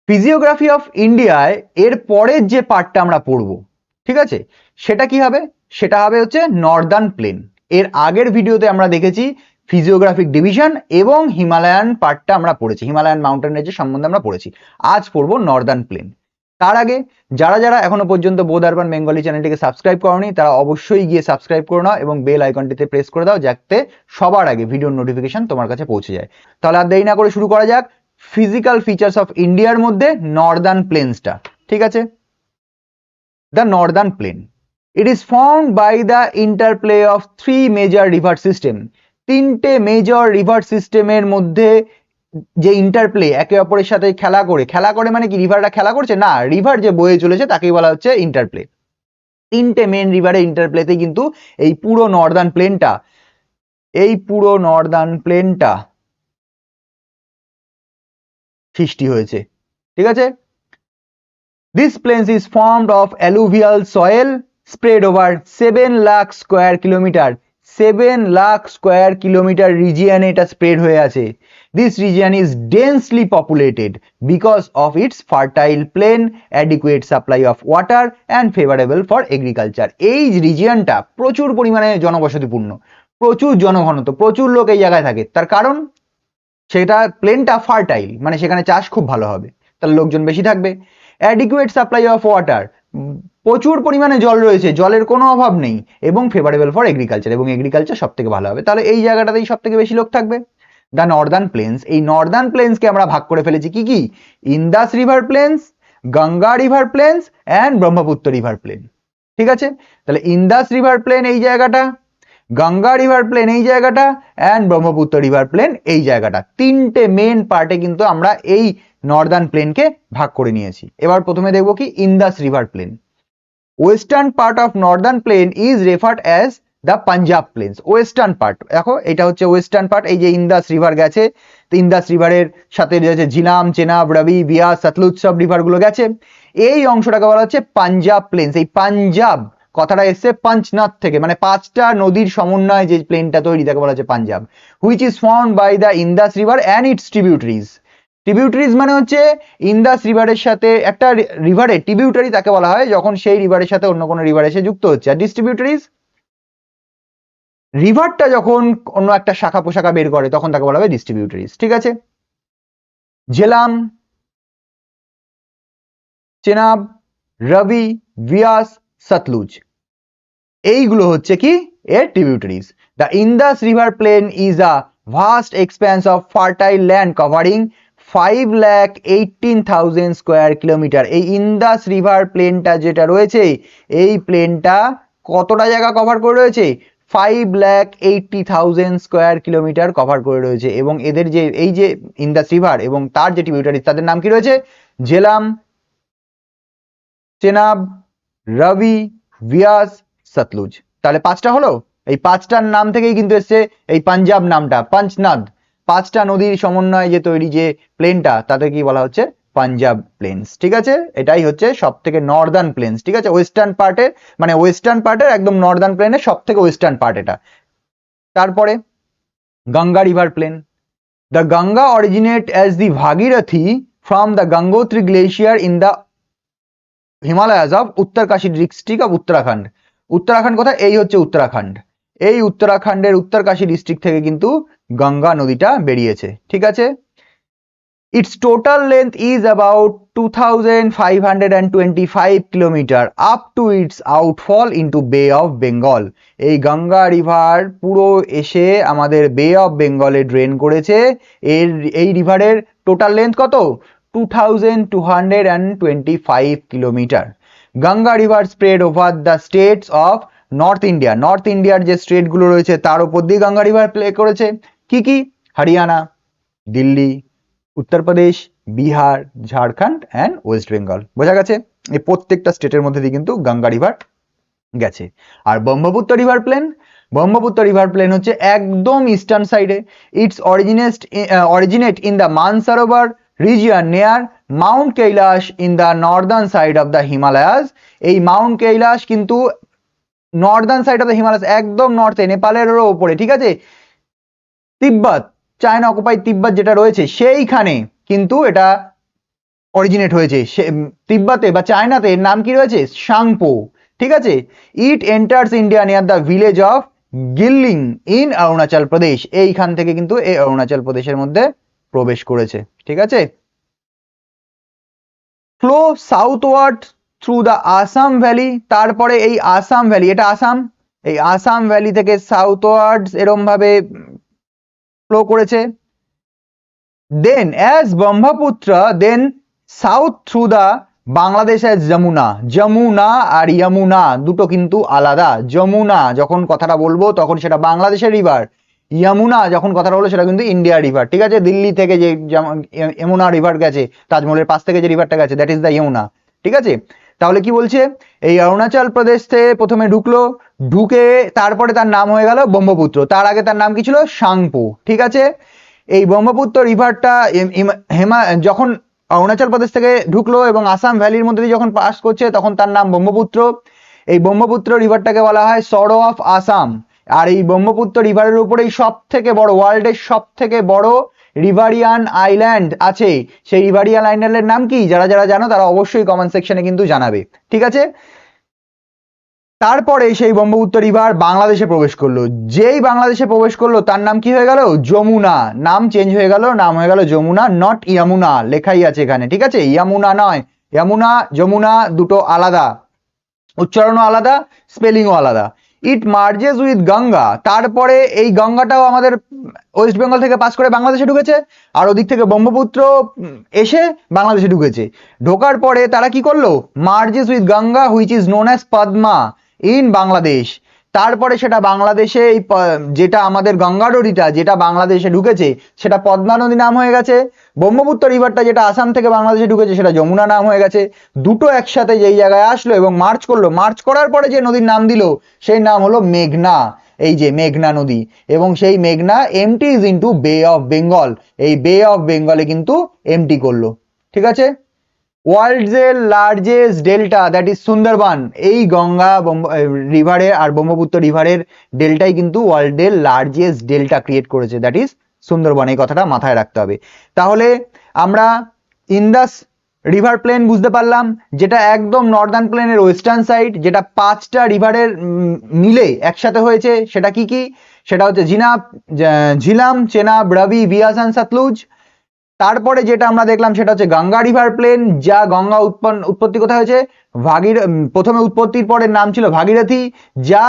Physiography of ইন্ডিয়ায় এর পরের যে পার্টটা আমরা পড়ব, ঠিক আছে, সেটা কি হবে? সেটা হবে হচ্ছে নর্দার্ন প্লেন। এর আগের ভিডিওতে আমরা দেখেছি ফিজিওগ্রাফিক ডিভিশন এবং হিমালয়ান পার্টটা আমরা পড়েছি, হিমালয়ান মাউন্টেন রেঞ্জের সম্বন্ধে আমরা পড়েছি। আজ পড়বো নর্দার্ন প্লেন। তার আগে যারা যারা এখনো পর্যন্ত বোধ আরবান বেঙ্গলি চ্যানেলটিকে সাবস্ক্রাইব করোনি তারা অবশ্যই গিয়ে সাবস্ক্রাইব করে নাও এবং বেল আইকনটিতে প্রেস করে দাও, যাতে সবার আগে ভিডিওর নোটিফিকেশন তোমার কাছে পৌঁছে যায়। তাহলে আর দেরি না করে শুরু করা যাক ফিজিক্যাল ফিচার্স অফ ইন্ডিয়ার মধ্যে নর্দার্ন প্লেনসটা। ঠিক আছে, the northern plain, it is formed by the interplay of three major river system. তিনটে মেজর রিভার সিস্টেমের মধ্যে যে ইন্টারপ্লে, একে অপরের সাথে খেলা করে মানে কি রিভারটা খেলা করছে না, রিভার যে বয়ে চলেছে তাকেই বলা হচ্ছে ইন্টারপ্লে। তিনটে মেন রিভারের ইন্টারপ্লেতে কিন্তু এই পুরো নর্দার্ন প্লেনটা সৃষ্টি হয়েছে। ঠিক আছে, this plains is formed of alluvial soil spread over 7 lakh square kilometre. 7 lakh square kilometre রিজিয়নে এটা স্প্রেড হয়ে আছে। This region is densely populated because of its fertile plain, adequate supply of water and favorable for agriculture. এই রিজিয়নটা প্রচুর পরিমাণে জনবসতিপূর্ণ, প্রচুর জনঘনত্ব, প্রচুর লোক এই জায়গায় থাকে। তার কারণ সেটা প্লেনটা ফার্টাইল, মানে সেখানে চাষ খুব ভালো হবে, তাহলে লোকজন বেশি থাকবে। অ্যাডিকুয়েট সাপ্লাই অফ ওয়াটার, প্রচুর পরিমাণে জল রয়েছে, জলের কোনো অভাব নেই, এবং ফেভারেবল ফর এগ্রিকালচার, এবং এগ্রিকালচার সব থেকে ভালো হবে, তাহলে এই জায়গাটাতেই সব থেকে বেশি লোক থাকবে। দ্য নর্দার্ন প্লেন্স, এই নর্দার্ন প্লেন্সকে আমরা ভাগ করে ফেলেছি কি কি? Indus river plains, Ganga river plains and Brahmaputra river plain. ঠিক আছে, তাহলে ইন্দাস রিভার প্লেন এই জায়গাটা, গঙ্গা রিভার প্লেন এই জায়গাটা, অ্যান্ড ব্রহ্মপুত্র রিভার প্লেন এই জায়গাটা। তিনটে মেন পার্টে কিন্তু আমরা এই নর্দার্ন প্লেনকে ভাগ করে নিয়েছি। এবার প্রথমে দেখবো কি Indus river plain. Western part of northern plain is referred as the Punjab plains. Western part, দেখো এটা হচ্ছে ওয়েস্টার্ন পার্ট, এই যে ইন্দাস রিভার গেছে, তো ইন্দাস রিভারের সাথে রয়েছে ঝিলাম, চেনাব, রবি, বিয়াস, সতলুজ, সব রিভারগুলো গেছে। এই অংশটাকে বলা হচ্ছে পাঞ্জাব প্লেন্স। এই পাঞ্জাব কথাটা এসছে পাঞ্চনাথ থেকে, মানে পাঁচটা নদীর সমন্বয়ে যে প্লেনটা তৈরি তাকে বলা হচ্ছে Punjab. Which is formed by the Indus river and its tributaries. Tributaries মানে হচ্ছে ইন্দাস রিভারের সাথে একটা রিভারের ট্রিবিউটারি তাকে বলা হয় যখন সেই রিভারের সাথে অন্য কোনো রিভার এসে যুক্ত হচ্ছে। আর ডিস্ট্রিবিউটারিজ, রিভারটা যখন অন্য একটা শাখা পোশাখা বের করে তখন তাকে বলা হবে ডিস্ট্রিবিউটারিজ। ঠিক আছে, ঝেলাম, চেনাব, রবি, বিয়াস, সতলুজ, এইগুলো হচ্ছে কি এর tributaries. The Indus river plain is a vast expanse of fertile land covering 5,18,000 square kilometre. এই ইন্দাস রিভার প্লেনটা যেটা রয়েছে, এই প্লেনটা কতটা জায়গা কভার করে রয়েছে? 5,80,000 স্কোয়ার কিলোমিটার কভার করে রয়েছে। এবং এদের যে এই যে ইন্দাস রিভার এবং তার যে ট্রিবিউটারিজ তাদের নাম কি রয়েছে? ঝেলাম, চেনাব, রবি, বিয়াস, সতলুজ। তাহলে পাঁচটা হলো, এই পাঁচটার নাম থেকেই কিন্তু এসছে এই পাঞ্জাব নামটা, পাঞ্চনাদ, পাঁচটা নদীর সমন্বয়ে যে তৈরি যে প্লেনটা তাতে কি বলা হচ্ছে? পাঞ্জাব প্লেন্স। ঠিক আছে, এটাই হচ্ছে সব থেকে নর্দার্ন প্লেন্স। ঠিক আছে, ওয়েস্টার্ন পার্টের একদম নর্দার্ন প্লেনের সব থেকে ওয়েস্টার্ন পার্ট এটা। তারপরে Ganga river plain. The Ganga originate as the Bhagirathi from the Gangotri glacier in the Himalayas of Uttarkashi district of Uttarakhand. Uttarakhand কোথায়? এই হচ্ছে উত্তরাখণ্ড। এই উত্তরাখণ্ডের উত্তরকাশী ডিস্ট্রিক্ট থেকে কিন্তু গঙ্গা নদীটা বেরিয়েছে। ঠিক আছে, it's total length is about 2,525 kilometre up to its outfall into বে অফ বেঙ্গল। এই গঙ্গা রিভার পুরো এসে আমাদের বে অফ বেঙ্গলে ড্রেন করেছে। এই রিভারের টোটাল লেন্থ কত? 2,225 kilometre. Ganga river spread over the states of north India. North ইন্ডিয়ার যে স্টেটগুলো রয়েছে তার উপর দিয়ে গঙ্গা রিভার প্লে করেছে। কি কি? Haryana, Delhi, Uttar Pradesh, Bihar, Jharkhand and West Bengal. বোঝা গেছে? এই প্রত্যেকটা স্টেটের মধ্যে দিয়ে কিন্তু গঙ্গা রিভার গেছে। আর ব্রহ্মপুত্র রিভার প্লেন হচ্ছে একদম ইস্টার্ন সাইডে। It's originate in the Mansarovar region near mount Kailash in the northern side of the Himalayas. এই মাউন্ট কৈলাস কিন্তু northern side of the Himalayas, একদম নর্থে, নেপালেরও ওপরে। ঠিক আছে, তিব্বত, চায়না অকুপাই তিব্বত যেটা রয়েছে সেইখানে কিন্তু এটা অরিজিনেট হয়েছে। তিব্বতে বা চায়নাতে এর নাম কি রয়েছে? সাংপো। ঠিক আছে, it enters India near the village of Gelling in Arunachal Pradesh. এইখান থেকে কিন্তু এই অরুণাচল প্রদেশের মধ্যে প্রবেশ করেছে। ঠিক আছে, flow সাউথওয়ার্ড through the Assam valley. তারপরে এই আসাম ভ্যালি, এটা আসাম, এই আসাম ভ্যালি থেকে সাউথওয়ার্ডস এরম ভাবে ফ্লো করেছে। Then as Brahmaputra then south through the Bangladesh as Jamuna. Jamuna আর যমুনা দুটো কিন্তু আলাদা। যমুনা যখন কথাটা বলবো তখন সেটা বাংলাদেশের রিভার, যমুনা যখন কথাটা বলবো সেটা কিন্তু ইন্ডিয়ার রিভার। ঠিক আছে, দিল্লি থেকে যে যমুনা রিভার গেছে, তাজমহলের পাশ থেকে যে রিভারটা গেছে, দ্যাট ইজ দ্য যমুনা। ঠিক আছে, তাহলে কি বলছে, এই অরুণাচল প্রদেশ থেকে প্রথমে ঢুকলো, ঢুকে তারপরে তার নাম হয়ে গেল ব্রহ্মপুত্র। তার আগে তার নাম কি ছিল? সাংপো। ঠিক আছে, এই ব্রহ্মপুত্র রিভারটা যখন অরুণাচল প্রদেশ থেকে ঢুকলো এবং আসাম ভ্যালির মধ্যে দিয়ে যখন পাস করছে তখন তার নাম ব্রহ্মপুত্র। এই ব্রহ্মপুত্র রিভারটাকে বলা হয় সরো অফ আসাম। আর এই ব্রহ্মপুত্র রিভারের উপরেই সব থেকে বড়, ওয়ার্ল্ডের সব থেকে বড় রিভারিয়ান আইল্যান্ড আছে। সেই রিভারিয়ান আইল্যান্ডের নাম কি? যারা যারা জানো তারা অবশ্যই কমেন্ট সেকশনে কিন্তু জানাবে। ঠিক আছে, তারপরে সেই ব্রহ্মপুত্র রিভার বাংলাদেশে প্রবেশ করলো। যেই বাংলাদেশে প্রবেশ করলো তার নাম কি হয়ে গেল? যমুনা। নাম চেঞ্জ হয়ে গেল, নাম হয়ে গেল যমুনা, নট যমুনা। লেখাই আছে এখানে। ঠিক আছে, যমুনা নয়, যমুনা যমুনা দুটো আলাদা, উচ্চারণও আলাদা, স্পেলিংও আলাদা। ইট মার্জেস উইথ গঙ্গা। তারপরে এই গঙ্গাটাও আমাদের ওয়েস্ট বেঙ্গল থেকে পাস করে বাংলাদেশে ঢুকেছে, আর ওদিক থেকে ব্রহ্মপুত্র এসে বাংলাদেশে ঢুকেছে। ঢোকার পরে তারা কি করলো? Merges with Ganga which is known as Padma in Bangladesh. তারপরে সেটা বাংলাদেশে এই যেটা আমাদের গঙ্গা নদীটা যেটা বাংলাদেশে ঢুকেছে সেটা পদ্মা নদী নাম হয়ে গেছে। ব্রহ্মপুত্র রিভারটা যেটা আসাম থেকে বাংলাদেশে ঢুকেছে সেটা যমুনা নাম হয়ে গেছে। দুটো একসাথে যেই জায়গায় আসলো এবং মার্চ করলো, মার্চ করার পরে যে নদীর নাম দিল সেই নাম হলো মেঘনা। এই যে মেঘনা নদী, এবং সেই মেঘনা এমটিজ ইনটু বে অফ বেঙ্গল। এই বে অফ বেঙ্গলে কিন্তু এমটি করলো। ঠিক আছে, ওয়ার্ল্ডস এর largest delta that is Sundarban. এই গঙ্গা রিভারে আর ব্রহ্মপুত্র রিভারের ডেল্টাই কিন্তু ওয়ার্ল্ডের লার্জেস্ট ডেল্টা ক্রিয়েট করেছে, দ্যাট ইজ সুন্দরবন। এই কথাটা মাথায় রাখতে হবে। তাহলে আমরা ইন্দাস রিভার প্লেন বুঝতে পারলাম, যেটা একদম নর্দার্ন প্লেনের ওয়েস্টার্ন সাইড, যেটা 5টা রিভারের মিলে একসাথে হয়েছে। সেটা কি কি? সেটা হচ্ছে ঝিলাম, চেনাব, রাবি, বিয়াস অ্যান্ড সতলুজ। তারপরে যেটা আমরা দেখলাম সেটা হচ্ছে গঙ্গা রিভার প্লেন, যা গঙ্গা উৎপত্তি কোথায় হয়েছে? প্রথমে উৎপত্তির পরের নাম ছিল ভাগীরথী, যা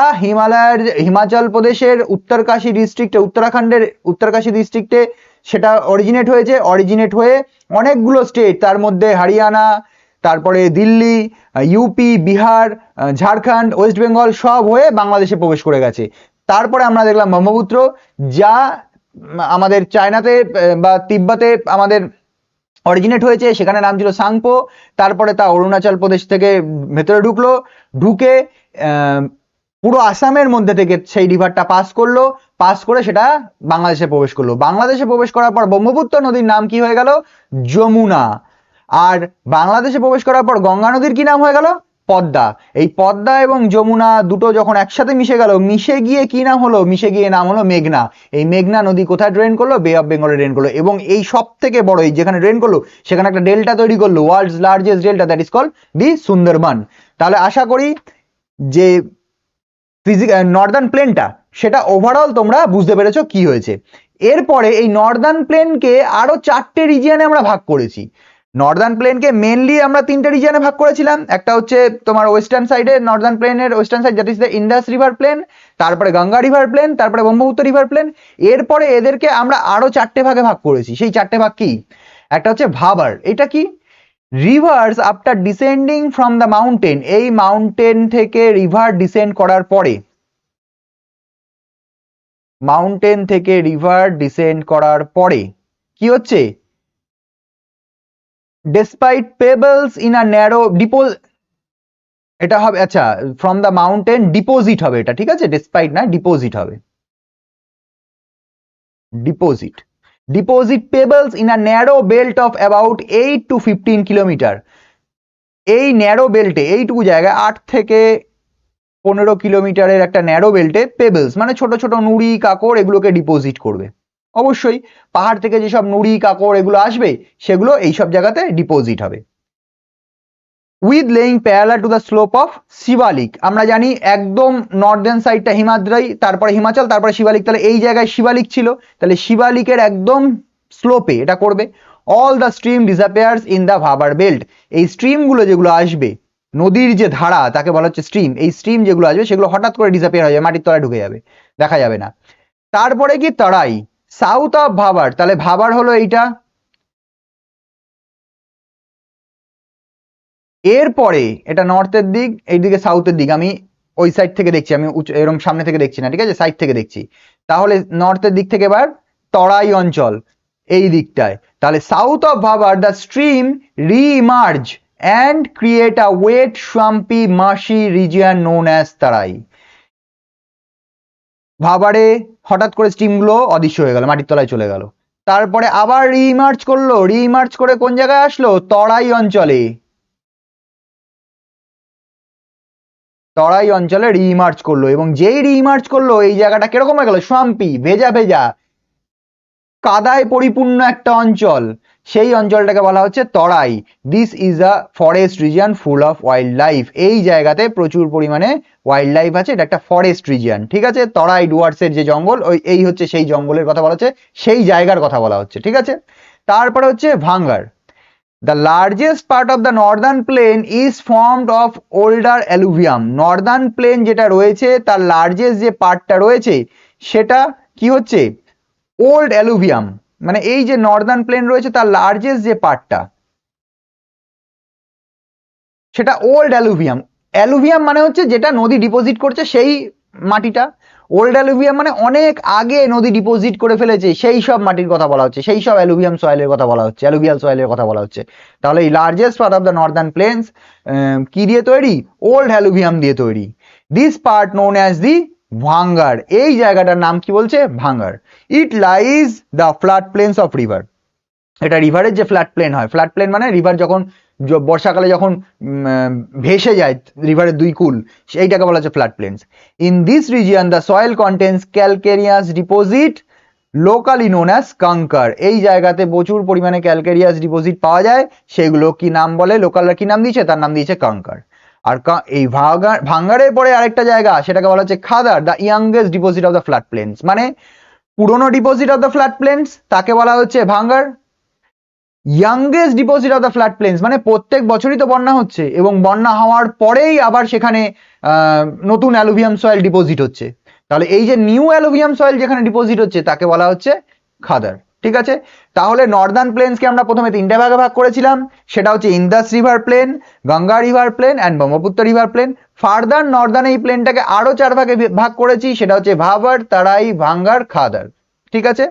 হিমাচল প্রদেশের উত্তরকাশী ডিস্ট্রিক্টে, উত্তরাখণ্ডের উত্তরকাশী ডিস্ট্রিক্টে সেটা অরিজিনেট হয়েছে। অরিজিনেট হয়ে অনেকগুলো স্টেট, তার মধ্যে হরিয়ানা, তারপরে দিল্লি, ইউপি, বিহার, ঝাড়খণ্ড, ওয়েস্ট বেঙ্গল সব হয়ে বাংলাদেশে প্রবেশ করে গেছে। তারপরে আমরা দেখলাম ব্রহ্মপুত্র, যা আমাদের চায়নাতে বা তিব্বতে আমাদের অরিজিনেট হয়েছে, সেখানে নাম ছিল সাংপো। তারপরে তা অরুণাচল প্রদেশ থেকে ভেতরে ঢুকলো, ঢুকে পুরো আসামের মধ্যে থেকে সেই রিভারটা পাস করলো, পাস করে সেটা বাংলাদেশে প্রবেশ করলো। বাংলাদেশে প্রবেশ করার পর ব্রহ্মপুত্র নদীর নাম কি হয়ে গেল? যমুনা। আর বাংলাদেশে প্রবেশ করার পর গঙ্গা নদীর কি নাম হয়ে গেল? পদ্মা। এই পদ্মা এবং যমুনা দুটো যখন একসাথে মিশে গেল, মিশে গিয়ে কি নাম হলো? মিশে গিয়ে নাম হলো মেঘনা। এই মেঘনা নদী কোথায় ড্রেন করলো? বে অফ বেঙ্গলে ড্রেন করলো, এবং এই সব থেকে বড় এই যেখানে ড্রেন করলো সেখানে একটা ডেল্টা তৈরি করলো, world's largest delta, that is called the Sundarban. তাহলে আশা করি যে নর্দার্ন প্লেনটা সেটা ওভারঅল তোমরা বুঝতে পেরেছো কি হয়েছে। এরপরে এই নর্দার্ন প্লেনকে আরো 4টে রিজিয়নে আমরা ভাগ করেছি। নর্দার্ন প্লেনকে মেনলি আমরা 3টে রিজিয়নে ভাগ করেছিলাম। একটা হচ্ছে তোমার ওয়েস্টার্ন সাইডে, নর্দার্ন প্লেনের western side, that is the Indus river plain, তারপরে গঙ্গা রিভার প্লেন, তারপরে ব্রহ্মপুত্র রিভার প্লেন। এরপরে এদেরকে আমরা আরো 4টে ভাগে ভাগ করেছি। সেই 4টে ভাগ কি? একটা হচ্ছে ভাবার। এটা কি? Rivers after descending from the mountain. এই মাউন্টেন থেকে রিভার ডিসেন্ড করার পরে, মাউন্টেন থেকে রিভার ডিসেন্ড করার পরে কি হচ্ছে? Despite pebbles in a narrow এটা হবে, আচ্ছা, ফ্রম দ্য মাউন্টেন ডিপোজিট হবে এটা। ঠিক আছে, ডেসপাইট না, ডিপোজিট হবে, deposit. Deposit pebbles in a narrow belt of about 8 to 15 kilometre. এই ন্যারো বেল্টে, এইটুকু জায়গায় 8 থেকে 15 কিলোমিটারের একটা ন্যারো বেল্টে পেবলস মানে ছোট ছোট নুড়ি কাকড় এগুলোকে ডিপোজিট করবে। অবশ্যই পাহাড় থেকে যেসব নুড়ি কাকড় এগুলো আসবে সেগুলো এইসব জায়গাতে ডিপোজিট হবে। With laying parallel to the slope of Shivalik, আমরা জানি একদম নর্দার্ন সাইডটা হিমাদ্রি, তারপরে হিমাচল, তারপরে শিবালিক, তাহলে এই জায়গায় শিবালিক ছিল, তাহলে শিবালিকের একদম স্লোপে এটা করবে। All the stream disappears in the ভাবার বেল্ট, এই স্ট্রিমগুলো যেগুলো আসবে, নদীর যে ধারা তাকে বলা হচ্ছে স্ট্রিম, এই স্ট্রিম যেগুলো আসবে সেগুলো হঠাৎ করে ডিসঅ্যাপিয়ার হয়ে যাবে, মাটির তলায় ঢুকে যাবে, দেখা যাবে না। তারপরে কি তারাই, সাউথ অফ ভাবার, তাহলে ভাবার হলো এইটা, এরপরে এটা নর্থের দিক, এইদিকে সাউথের দিক, আমি ওই সাইড থেকে দেখছি, আমি এরকম সামনে থেকে দেখছি না, ঠিক আছে, সাইড থেকে দেখছি। তাহলে নর্থের দিক থেকে এবার তরাই অঞ্চল এই দিকটায়, তাহলে south of Bhabar the stream reemerge and create a wet swampy marshy region known as তারাই। ভাবারে হঠাৎ করে স্ট্রিমগুলো অদৃশ্য হয়ে গেল, মাটির তলায় চলে গেল, তারপরে আবার রি-ইমার্জ করলো, রি-ইমার্জ করে কোন জায়গায় আসলো, তরাই অঞ্চলে, তরাই অঞ্চলে রিইমার্জ করলো, এবং যেই রিইমার্জ করলো এই জায়গাটা কিরকম হয়ে গেল, স্বাম্পি, ভেজা ভেজা কাদায় পরিপূর্ণ একটা অঞ্চল, সেই অঞ্চলটাকে বলা হচ্ছে Terai. This is a forest region full of wild life, এই জায়গাতে প্রচুর পরিমাণে ওয়াইল্ড লাইফ আছে, এটা একটা ফরেস্ট রিজিয়ন, ঠিক আছে। তরাই ডুয়ার্সের যে জঙ্গল, ওই এই হচ্ছে সেই জঙ্গলের কথা বলা হচ্ছে, সেই জায়গার কথা বলা হচ্ছে, ঠিক আছে। তারপরে হচ্ছে ভাঙ্গার, the largest part of the northern plain is formed of older alluvium, northern plain যেটা রয়েছে তার লার্জেস্ট যে পার্টটা রয়েছে সেটা কি হচ্ছে, ওল্ড অ্যালুভিয়াম, মানে এই যে নর্দার্ন প্লেন রয়েছে তার লার্জেস্ট যে পার্টটা সেটা ওল্ড অ্যালুভিয়াম। অ্যালুভিয়াম মানে হচ্ছে যেটা নদী ডিপোজিট করছে সেই মাটিটা, ওল্ড অ্যালুভিয়াম মানে অনেক আগে নদী ডিপোজিট করে ফেলেছে সেই সব মাটির কথা বলা হচ্ছে, সেই সব অ্যালুভিয়াম সয়েলের কথা বলা হচ্ছে, অ্যালুভিয়াল সয়েলের কথা বলা হচ্ছে। তাহলে এই largest part of the northern plains কি দিয়ে তৈরি, ওল্ড অ্যালুভিয়াম দিয়ে তৈরি। This part known as the Bhangar, এই জায়গাটার নাম কি বলছে, Bhangar. It lies the flat plains of river, এটা রিভারের যে ফ্ল্যাট প্লেন হয়, ফ্ল্যাট প্লেন মানে রিভার যখন বর্ষাকালে যখন ভেসে যায় রিভারের দুই কুল, সেইটাকে বলা হচ্ছে flat plains. In this region the soil contains calcareous deposit locally known as kankar, এই জায়গাতে প্রচুর পরিমাণে ক্যালকেরিয়াস ডিপোজিট পাওয়া যায়, সেগুলো কি নাম বলে, লোকালরা কি নাম দিয়েছে, তার নাম দিয়েছে কাঙ্কার। আর এই ভাঙ্গারের পরে আরেকটা জায়গা সেটাকে বলা হচ্ছে Khadar, the youngest deposit of the flat plains, মানে পুরনো deposit of the flat plains তাকে বলা হচ্ছে Bhangar. Youngest deposit of the flat plains মানে প্রত্যেক বছরই তো বন্যা হচ্ছে, এবং বন্যা হওয়ার পরেই আবার সেখানে নতুন অ্যালুভিয়াম সয়েল ডিপোজিট হচ্ছে, তাহলে এই যে নিউ অ্যালুভিয়াম সয়েল যেখানে ডিপোজিট হচ্ছে তাকে বলা হচ্ছে খাদার, ঠিক আছে। তাহলে নর্দার্ন প্লেন্সকে আমরা প্রথমে তিনটে ভাগে ভাগ করেছিলাম, সেটা হচ্ছে Indus river plain, Ganga river plain and Brahmaputra river plain. Further northern এই প্লেনটাকে আরো 4 ভাগে ভাগ করেছি, সেটা হচ্ছে ভাবার, তারাই, ভাঙ্গার, খাদার, ঠিক আছে।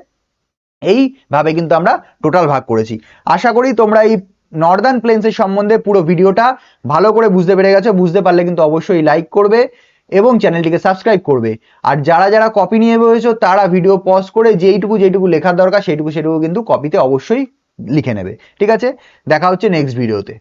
এইভাবে কিন্তু আমরা টোটাল ভাগ করেছি। আশা করি তোমরা এই নর্দার্ন প্লেন্সের সম্বন্ধে পুরো ভিডিওটা ভালো করে বুঝতে পেরে গেছো, বুঝতে পারলে কিন্তু অবশ্যই লাইক করবে এবং চ্যানেলটিকে সাবস্ক্রাইব করবে। আর যারা যারা কপি নিয়ে বসেছো তারা ভিডিও পজ করে যেইটুকু লেখার দরকার সেটুকু কিন্তু কপিতে অবশ্যই লিখে নেবে, ঠিক আছে। দেখা হচ্ছে নেক্সট ভিডিওতে।